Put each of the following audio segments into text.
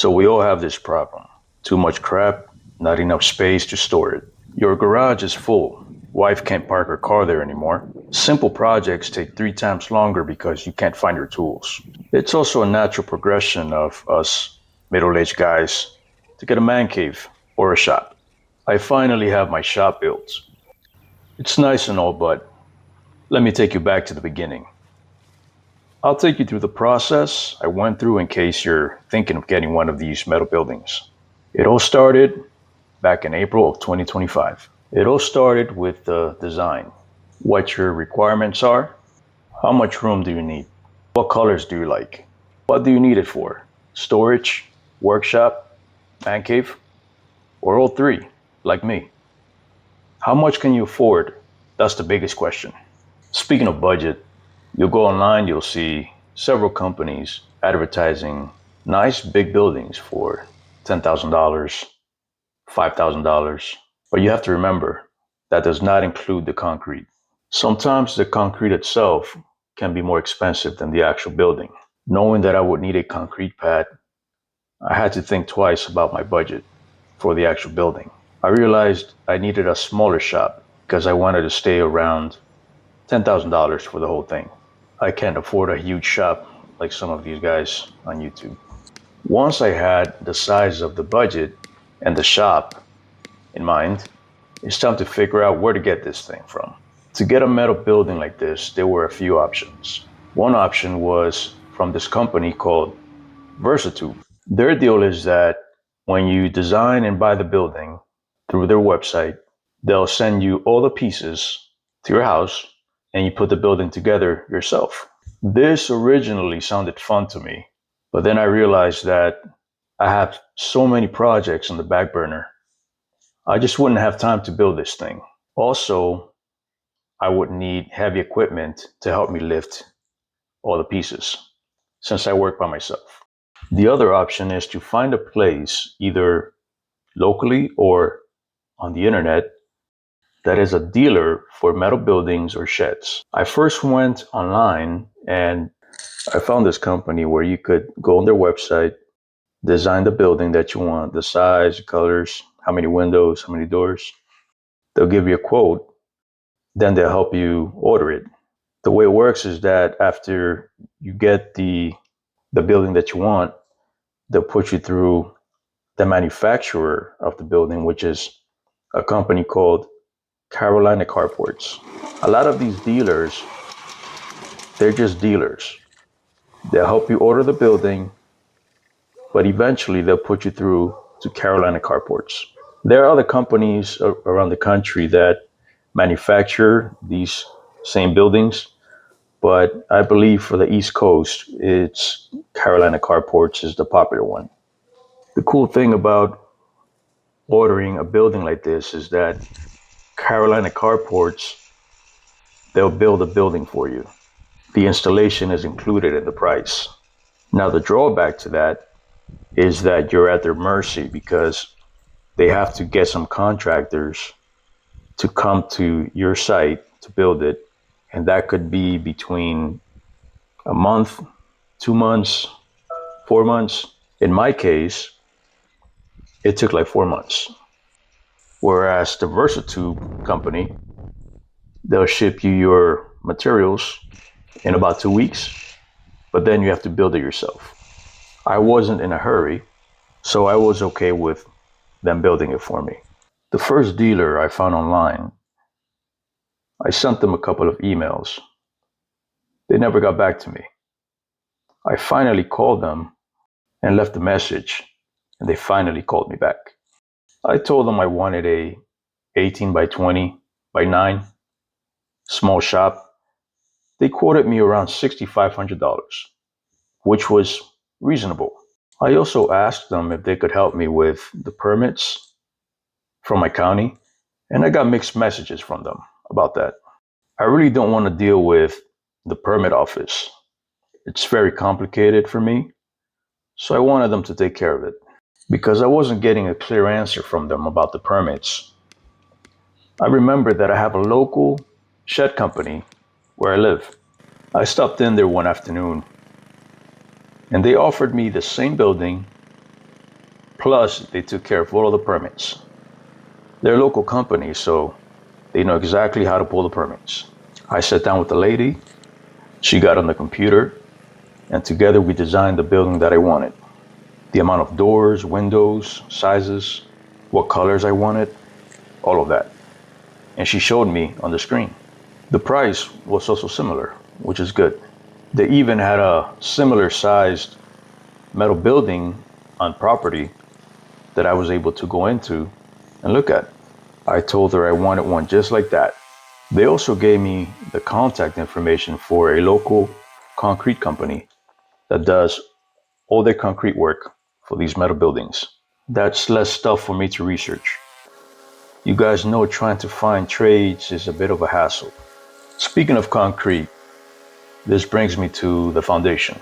So we all have this problem. Too much crap, not enough space to store it. Your garage is full. Wife can't park her car there anymore. Simple projects take 3 times longer because you can't find your tools. It's also a natural progression of us middle-aged guys to get a man cave or a shop. I finally have my shop built. It's nice and all, but let me take you back to the beginning. I'll take you through the process I went through in case you're thinking of getting one of these metal buildings. It all started back in April of 2025. It all started with the design. What your requirements are, how much room do you need, what colors do you like, what do you need it for, storage, workshop, man cave, or all three, like me. How much can you afford? That's the biggest question. Speaking of budget, you'll go online, you'll see several companies advertising nice big buildings for $10,000, $5,000. But you have to remember, that does not include the concrete. Sometimes the concrete itself can be more expensive than the actual building. Knowing that I would need a concrete pad, I had to think twice about my budget for the actual building. I realized I needed a smaller shop because I wanted to stay around $10,000 for the whole thing. I can't afford a huge shop like some of these guys on YouTube. Once I had the size of the budget and the shop in mind, it's time to figure out where to get this thing from. To get a metal building like this, there were a few options. One option was from this company called Versatube. Their deal is that when you design and buy the building through their website, they'll send you all the pieces to your house and you put the building together yourself. This originally sounded fun to me, but then I realized that I have so many projects on the back burner. I just wouldn't have time to build this thing. Also, I would need heavy equipment to help me lift all the pieces, since I work by myself. The other option is to find a place, either locally or on the internet, that is a dealer for metal buildings or sheds. I first went online and I found this company where you could go on their website, design the building that you want, the size, the colors, how many windows, how many doors. They'll give you a quote, then they'll help you order it. The way it works is that after you get the building that you want, they'll put you through the manufacturer of the building, which is a company called Carolina Carports. A lot of these dealers, they're just dealers. They'll help you order the building, but eventually they'll put you through to Carolina Carports. There are other companies around the country that manufacture these same buildings, but I believe for the East Coast, it's Carolina Carports is the popular one. The cool thing about ordering a building like this is that Carolina Carports, they'll build a building for you. The installation is included in the price. Now, the drawback to that is that you're at their mercy because they have to get some contractors to come to your site to build it. And that could be between a month, 2 months, 4 months. In my case, it took like 4 months. Whereas the Versatube company, they'll ship you your materials in about 2 weeks, but then you have to build it yourself. I wasn't in a hurry, so I was okay with them building it for me. The first dealer I found online, I sent them a couple of emails. They never got back to me. I finally called them and left a message, and they finally called me back. I told them I wanted a 18 by 20 by 9 small shop. They quoted me around $6,500, which was reasonable. I also asked them if they could help me with the permits from my county, and I got mixed messages from them about that. I really don't want to deal with the permit office. It's very complicated for me, so I wanted them to take care of it. Because I wasn't getting a clear answer from them about the permits, I remembered that I have a local shed company where I live. I stopped in there one afternoon, and they offered me the same building Plus, they took care of all of the permits. They're a local company, so they know exactly how to pull the permits. I sat down with the lady, she got on the computer, and together we designed the building that I wanted. The amount of doors, windows, sizes, what colors I wanted, all of that. And she showed me on the screen. The price was also similar, which is good. They even had a similar sized metal building on property that I was able to go into and look at. I told her I wanted one just like that. They also gave me the contact information for a local concrete company that does all their concrete work for these metal buildings. That's less stuff for me to research. You guys know trying to find trades is a bit of a hassle. Speaking of concrete, this brings me to the foundation.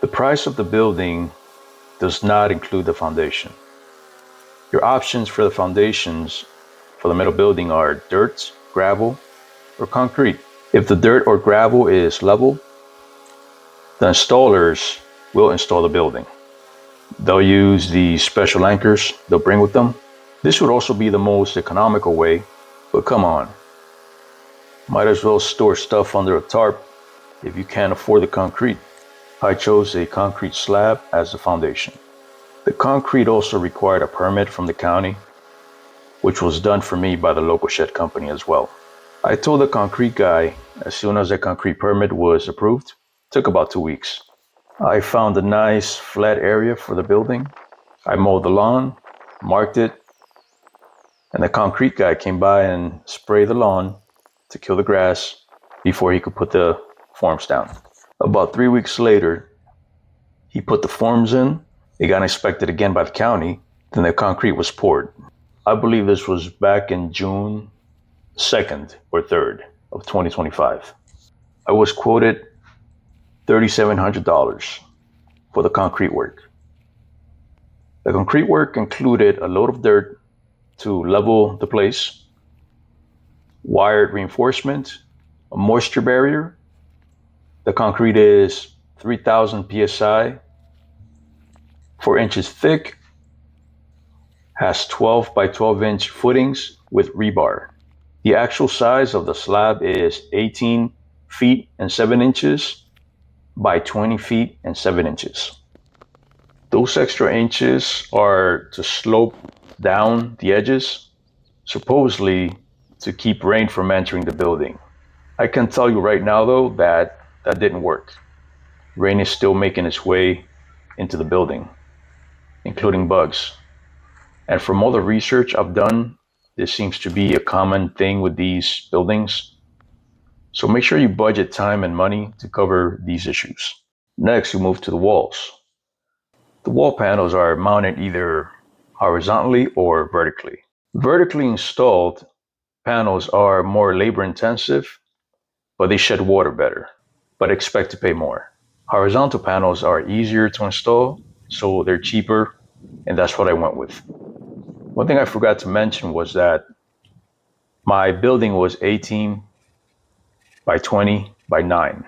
The price of the building does not include the foundation. Your options for the foundations for the metal building are dirt, gravel, or concrete. If the dirt or gravel is level, the installers will install the building. They'll use the special anchors they'll bring with them. This would also be the most economical way, but come on. Might as well store stuff under a tarp if you can't afford the concrete. I chose a concrete slab as the foundation. The concrete also required a permit from the county, which was done for me by the local shed company as well. I told the concrete guy as soon as the concrete permit was approved. It took about 2 weeks. I found a nice flat area for the building. I mowed the lawn, marked it, and the concrete guy came by and sprayed the lawn to kill the grass before he could put the forms down. About 3 weeks later, he put the forms in. It got inspected again by the county. Then the concrete was poured. I believe this was back in June 2nd or 3rd of 2025. I was quoted $3,700 for the concrete work. The concrete work included a load of dirt to level the place, wired reinforcement, a moisture barrier. The concrete is 3,000 psi, 4 inches thick, has 12 by 12 inch footings with rebar. The actual size of the slab is 18 feet and 7 inches by 20 feet and 7 inches. Those extra inches are to slope down the edges, supposedly to keep rain from entering the building. I can tell you right now though that didn't work. Rain is still making its way into the building, including bugs. And from all the research I've done, this seems to be a common thing with these buildings. So make sure you budget time and money to cover these issues. Next, we move to the walls. The wall panels are mounted either horizontally or vertically. Vertically installed panels are more labor intensive, but they shed water better, but expect to pay more. Horizontal panels are easier to install, so they're cheaper, and that's what I went with. One thing I forgot to mention was that my building was 18 by 20 by 9.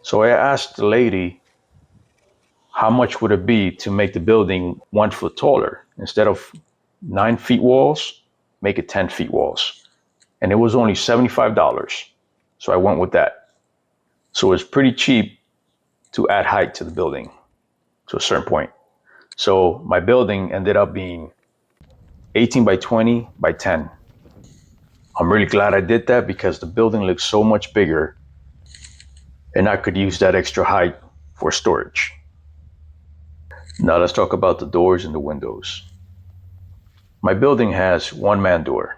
So I asked the lady, how much would it be to make the building 1 foot taller? Instead of 9 feet walls, make it 10 feet walls. And it was only $75. So I went with that. So it's pretty cheap to add height to the building to a certain point. So my building ended up being 18 by 20 by 10. I'm really glad I did that because the building looks so much bigger and I could use that extra height for storage. Now let's talk about the doors and the windows. My building has one man door,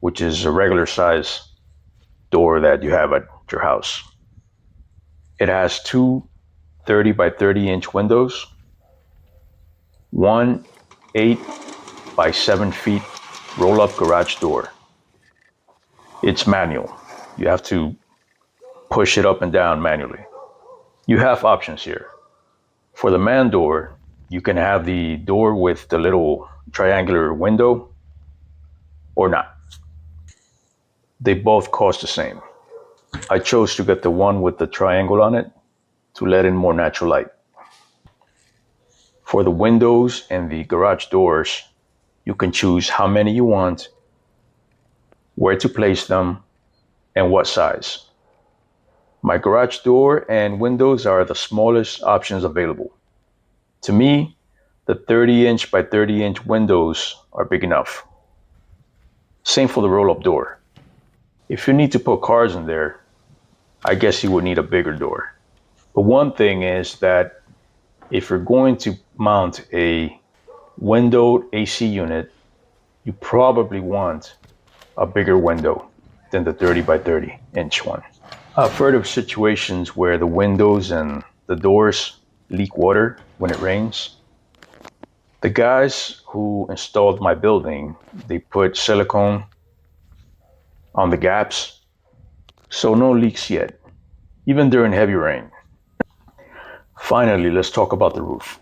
which is a regular size door that you have at your house. It has two 30 by 30 inch windows, one 8 by 7 feet roll up garage door. It's manual. You have to push it up and down manually. You have options here. For the man door, you can have the door with the little triangular window or not. They both cost the same. I chose to get the one with the triangle on it to let in more natural light. For the windows and the garage doors, you can choose how many you want, where to place them, and what size. My garage door and windows are the smallest options available. To me, the 30-inch by 30-inch windows are big enough. Same for the roll-up door. If you need to put cars in there, I guess you would need a bigger door. But one thing is that if you're going to mount a windowed AC unit, you probably want a bigger window than the 30 by 30 inch one. I've heard of situations where the windows and the doors leak water when it rains. The guys who installed my building, they put silicone on the gaps, so no leaks yet, even during heavy rain. Finally, let's talk about the roof.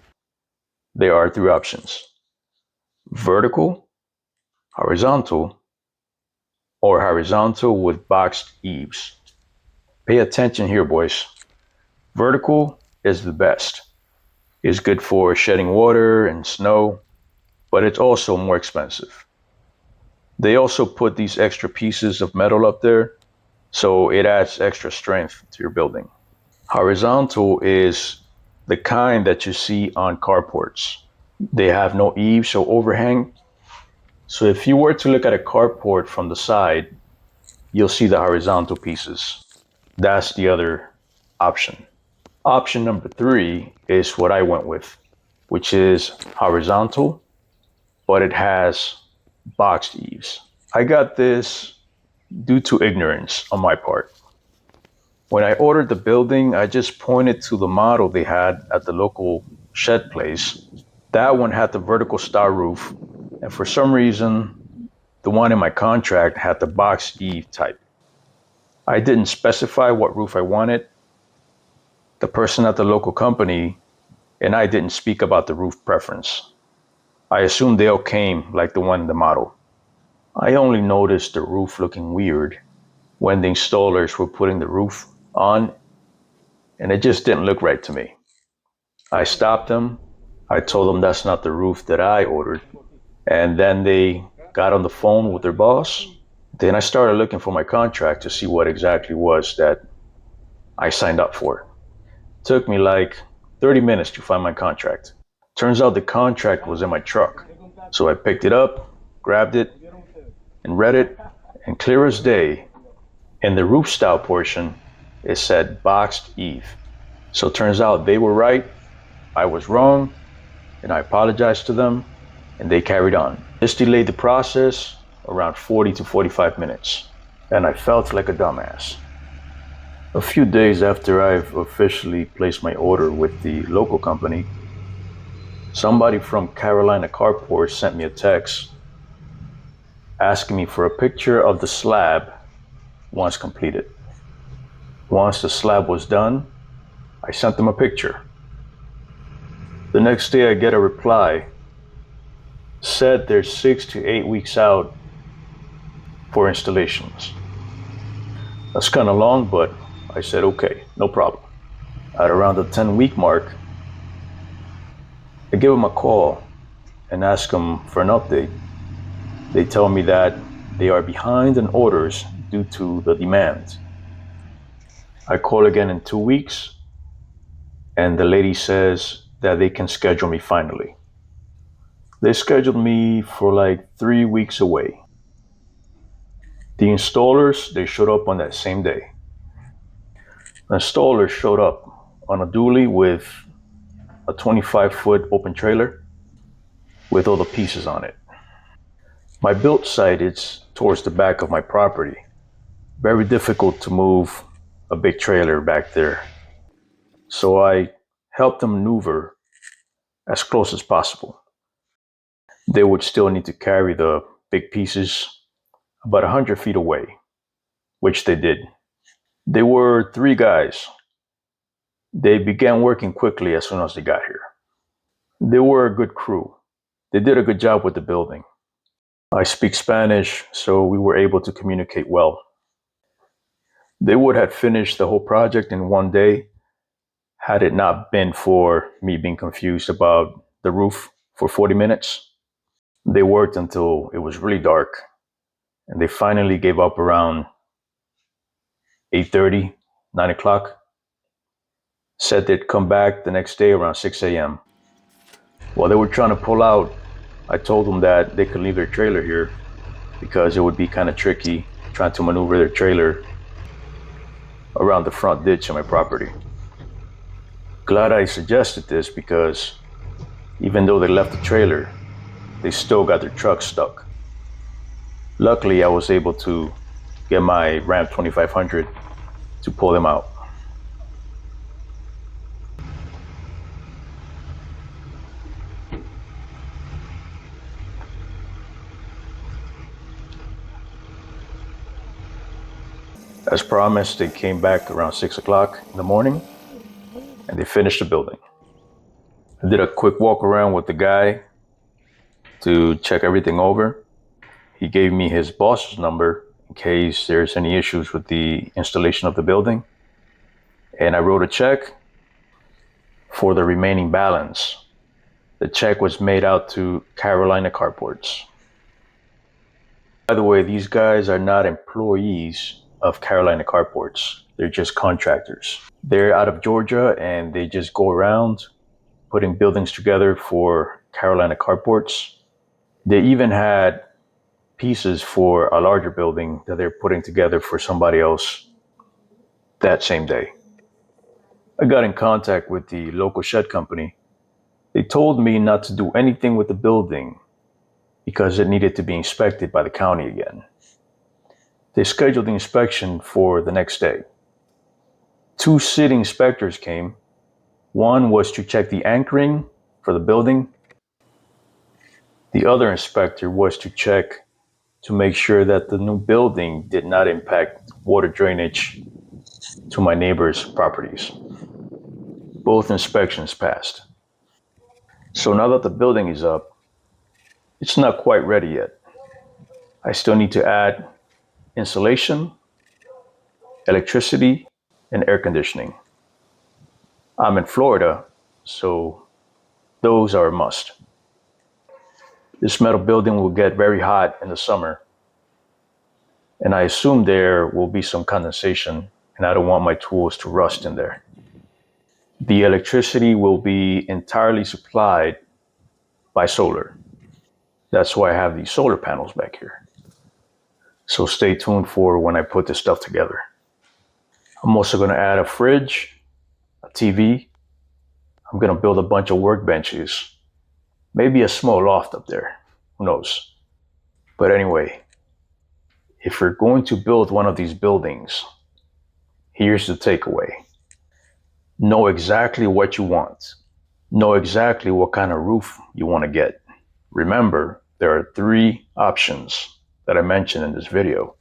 There are three options: vertical, horizontal, or horizontal with boxed eaves. Pay attention here, boys. Vertical is the best. It's good for shedding water and snow, but it's also more expensive. They also put these extra pieces of metal up there, so it adds extra strength to your building. Horizontal is the kind that you see on carports. They have no eaves or overhang, so if you were to look at a carport from the side, you'll see the horizontal pieces. That's the other option. Option number 3 is what I went with, which is horizontal, but it has boxed eaves. I got this due to ignorance on my part. When I ordered the building, I just pointed to the model they had at the local shed place. That one had the vertical star roof, and for some reason, the one in my contract had the boxed eave type. I didn't specify what roof I wanted. The person at the local company and I didn't speak about the roof preference. I assumed they all came like the one in the model. I only noticed the roof looking weird when the installers were putting the roof on, and it just didn't look right to me. I stopped them. I told them that's not the roof that I ordered. And then they got on the phone with their boss. Then I started looking for my contract to see what exactly was that I signed up for. It took me like 30 minutes to find my contract. Turns out the contract was in my truck. So I picked it up, grabbed it, and read it, and clear as day, in the roof style portion, it said boxed eave. So it turns out they were right, I was wrong, and I apologized to them, and they carried on. This delayed the process around 40 to 45 minutes, and I felt like a dumbass. A few days after I've officially placed my order with the local company, somebody from Carolina Carports sent me a text asking me for a picture of the slab once completed. Once the slab was done, I sent them a picture. The next day I get a reply, said they're 6 to 8 weeks out for installations. That's kind of long, but I said okay, no problem. At around the 10-week mark, I give them a call and ask them for an update. They tell me that they are behind in orders due to the demand. I call again in 2 weeks, and the lady says that they can schedule me finally. They scheduled me for like 3 weeks away. The installers, they showed up on that same day. The installers showed up on a dually with a 25-foot open trailer with all the pieces on it. My built site is towards the back of my property. Very difficult to move a big trailer back there. So I helped them maneuver as close as possible. They would still need to carry the big pieces about 100 feet away, which they did. They were 3 guys. They began working quickly as soon as they got here. They were a good crew. They did a good job with the building. I speak Spanish, so we were able to communicate well. They would have finished the whole project in one day had it not been for me being confused about the roof for 40 minutes. They worked until it was really dark, and they finally gave up around 8:30, 9 o'clock. Said they'd come back the next day around 6 a.m. While they were trying to pull out, I told them that they could leave their trailer here because it would be kind of tricky trying to maneuver their trailer around the front ditch of my property. Glad I suggested this because even though they left the trailer, they still got their truck stuck. Luckily, I was able to get my Ram 2500 to pull them out. As promised, they came back around 6 o'clock in the morning and they finished the building. I did a quick walk around with the guy to check everything over. He gave me his boss's number in case there's any issues with the installation of the building. And I wrote a check for the remaining balance. The check was made out to Carolina Carports. By the way, these guys are not employees of Carolina Carports. They're just contractors. They're out of Georgia and they just go around putting buildings together for Carolina Carports. They even had pieces for a larger building that they're putting together for somebody else that same day. I got in contact with the local shed company. They told me not to do anything with the building because it needed to be inspected by the county again. They scheduled the inspection for the next day. 2 city inspectors came. One was to check the anchoring for the building. The other inspector was to check to make sure that the new building did not impact water drainage to my neighbors' properties. Both inspections passed. So now that the building is up, it's not quite ready yet. I still need to add insulation, electricity, and air conditioning. I'm in Florida, so those are a must. This metal building will get very hot in the summer, and I assume there will be some condensation, and I don't want my tools to rust in there. The electricity will be entirely supplied by solar. That's why I have these solar panels back here. So stay tuned for when I put this stuff together. I'm also going to add a fridge, a TV. I'm going to build a bunch of workbenches, maybe a small loft up there. Who knows? But anyway, if you're going to build one of these buildings, here's the takeaway. Know exactly what you want. Know exactly what kind of roof you want to get. Remember, there are 3 options that I mentioned in this video.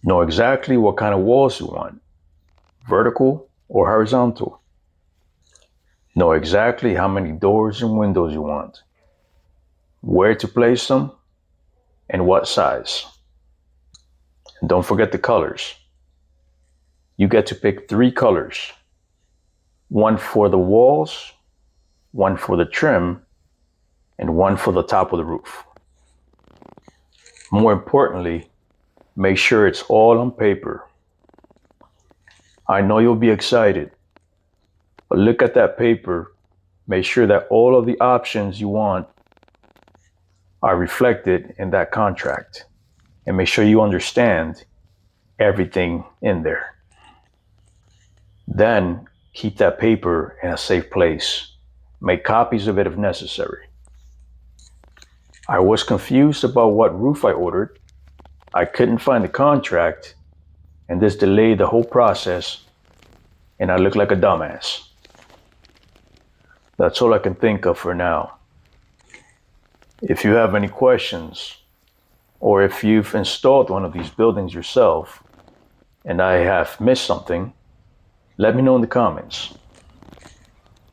Know exactly what kind of walls you want, vertical or horizontal. Know exactly how many doors and windows you want, where to place them, and what size. And don't forget the colors. You get to pick 3 colors. 1 for the walls, 1 for the trim, and 1 for the top of the roof. More importantly, make sure it's all on paper. I know you'll be excited, but look at that paper. Make sure that all of the options you want are reflected in that contract, and make sure you understand everything in there. Then keep that paper in a safe place. Make copies of it if necessary. I was confused about what roof I ordered. I couldn't find the contract, and this delayed the whole process, and I looked like a dumbass. That's all I can think of for now. If you have any questions, or if you've installed one of these buildings yourself, and I have missed something, let me know in the comments.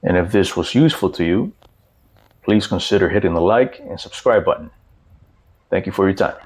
And if this was useful to you, please consider hitting the like and subscribe button. Thank you for your time.